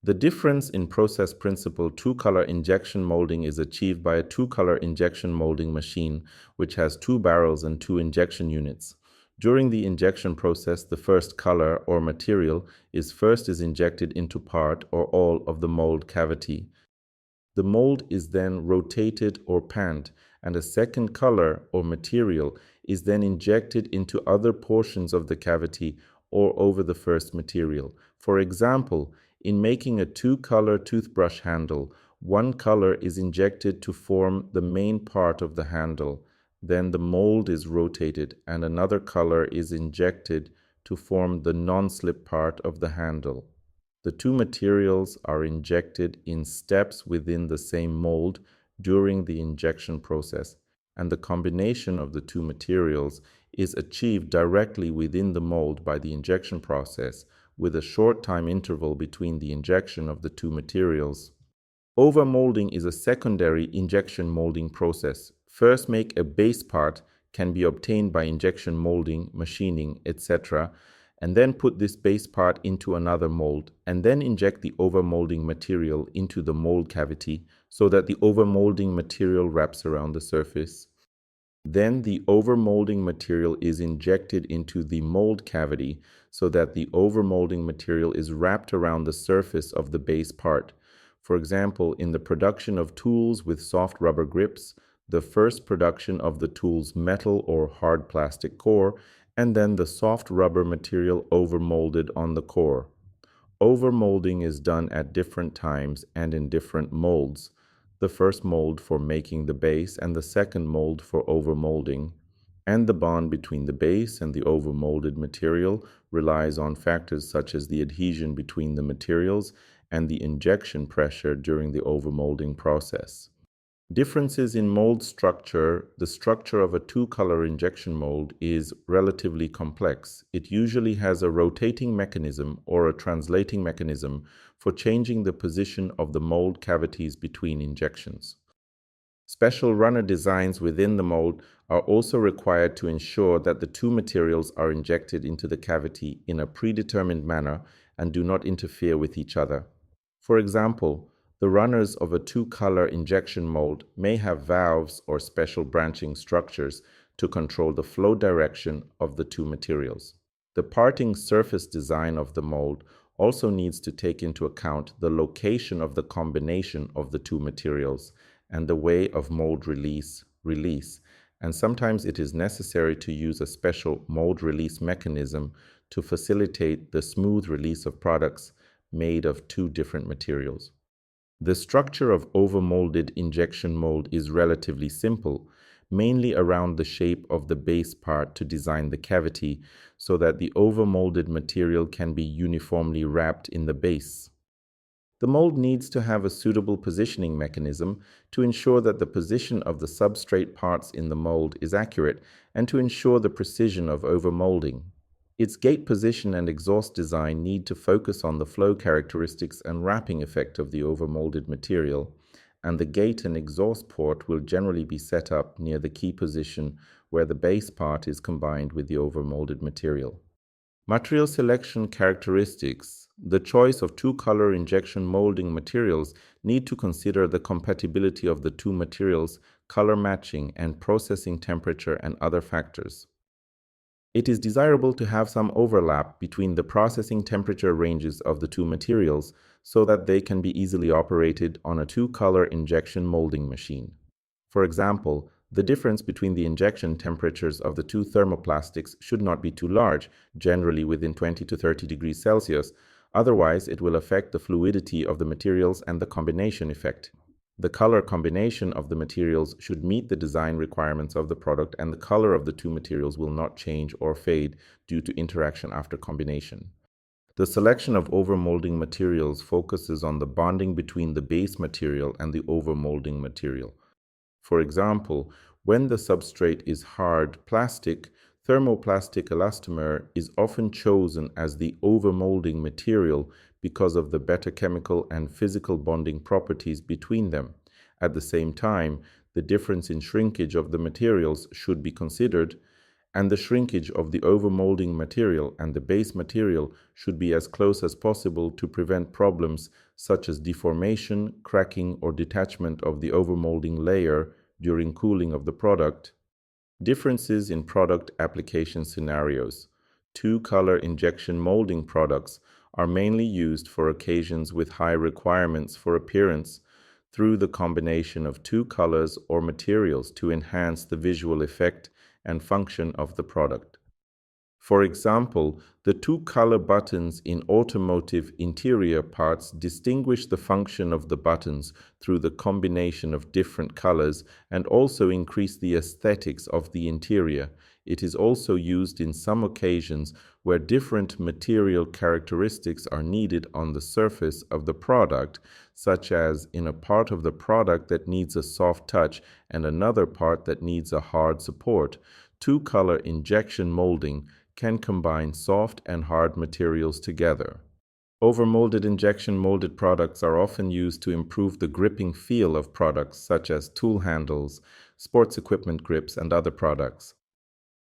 The difference in process principle two-color injection molding is achieved by a two-color injection molding machine, which has two barrels and two injection units. During the injection process, the first color or material is injected into part or all of the mold cavity. The mold is then rotated or panned, and a second color or material is then injected into other portions of the cavity or over the first material. For example, in making a two-color toothbrush handle, one color is injected to form the main part of the handle. Then the mold is rotated and another color is injected to form the non-slip part of the handle. The two materials are injected in steps within the same mold during the injection process, and the combination of the two materials is achieved directly within the mold by the injection process, with a short time interval between the injection of the two materials. Overmolding is a secondary injection molding process. First, make a base part can be obtained by injection molding, machining, etc., and then put this base part into another mold, and then inject the overmolding material into the mold cavity so that the overmolding material wraps around the surface. Then the overmolding material is injected into the mold cavity so that the overmolding material is wrapped around the surface of the base part. For example, in the production of tools with soft rubber grips, the first production of the tool's metal or hard plastic core, and then the soft rubber material overmolded on the core. Overmolding is done at different times and in different molds. The first mold for making the base and the second mold for overmolding. And the bond between the base and the overmolded material relies on factors such as the adhesion between the materials and the injection pressure during the overmolding process. Differences in mold structure. The structure of a two-color injection mold is relatively complex. It usually has a rotating mechanism or a translating mechanism for changing the position of the mold cavities between injections. Special runner designs within the mold are also required to ensure that the two materials are injected into the cavity in a predetermined manner and do not interfere with each other. For example, the runners of a two-color injection mold may have valves or special branching structures to control the flow direction of the two materials. The parting surface design of the mold also needs to take into account the location of the combination of the two materials and the way of mold release, and sometimes it is necessary to use a special mold release mechanism to facilitate the smooth release of products made of two different materials. The structure of overmolded injection mold is relatively simple, mainly around the shape of the base part to design the cavity so that the overmolded material can be uniformly wrapped in the base. The mold needs to have a suitable positioning mechanism to ensure that the position of the substrate parts in the mold is accurate and to ensure the precision of overmolding. Its gate position and exhaust design need to focus on the flow characteristics and wrapping effect of the overmolded material, and the gate and exhaust port will generally be set up near the key position where the base part is combined with the overmolded material. Material selection characteristics. The choice of two-color injection molding materials need to consider the compatibility of the two materials, color matching, and processing temperature and other factors. It is desirable to have some overlap between the processing temperature ranges of the two materials so that they can be easily operated on a two-color injection molding machine. For example, the difference between the injection temperatures of the two thermoplastics should not be too large, generally within 20 to 30 degrees Celsius, otherwise it will affect the fluidity of the materials and the combination effect. The color combination of the materials should meet the design requirements of the product, and the color of the two materials will not change or fade due to interaction after combination. The selection of overmolding materials focuses on the bonding between the base material and the overmolding material. For example, when the substrate is hard plastic, thermoplastic elastomer is often chosen as the overmolding material because of the better chemical and physical bonding properties between them. At the same time, the difference in shrinkage of the materials should be considered, and the shrinkage of the overmolding material and the base material should be as close as possible to prevent problems such as deformation, cracking, or detachment of the overmolding layer during cooling of the product. Differences in product application scenarios. Two-color injection molding products are mainly used for occasions with high requirements for appearance through the combination of two colors or materials to enhance the visual effect and function of the product. For example, the two-color buttons in automotive interior parts distinguish the function of the buttons through the combination of different colors and also increase the aesthetics of the interior. It is also used in some occasions where different material characteristics are needed on the surface of the product, such as in a part of the product that needs a soft touch and another part that needs a hard support. Two-color injection molding can combine soft and hard materials together. Overmolded injection molded products are often used to improve the gripping feel of products such as tool handles, sports equipment grips, and other products.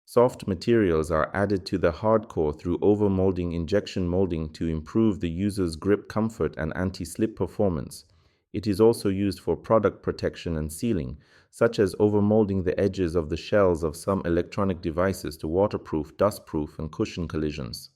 Soft materials are added to the hard core through overmolding injection molding to improve the user's grip comfort and anti-slip performance. It is also used for product protection and sealing, such as overmolding the edges of the shells of some electronic devices to waterproof, dustproof, and cushion collisions.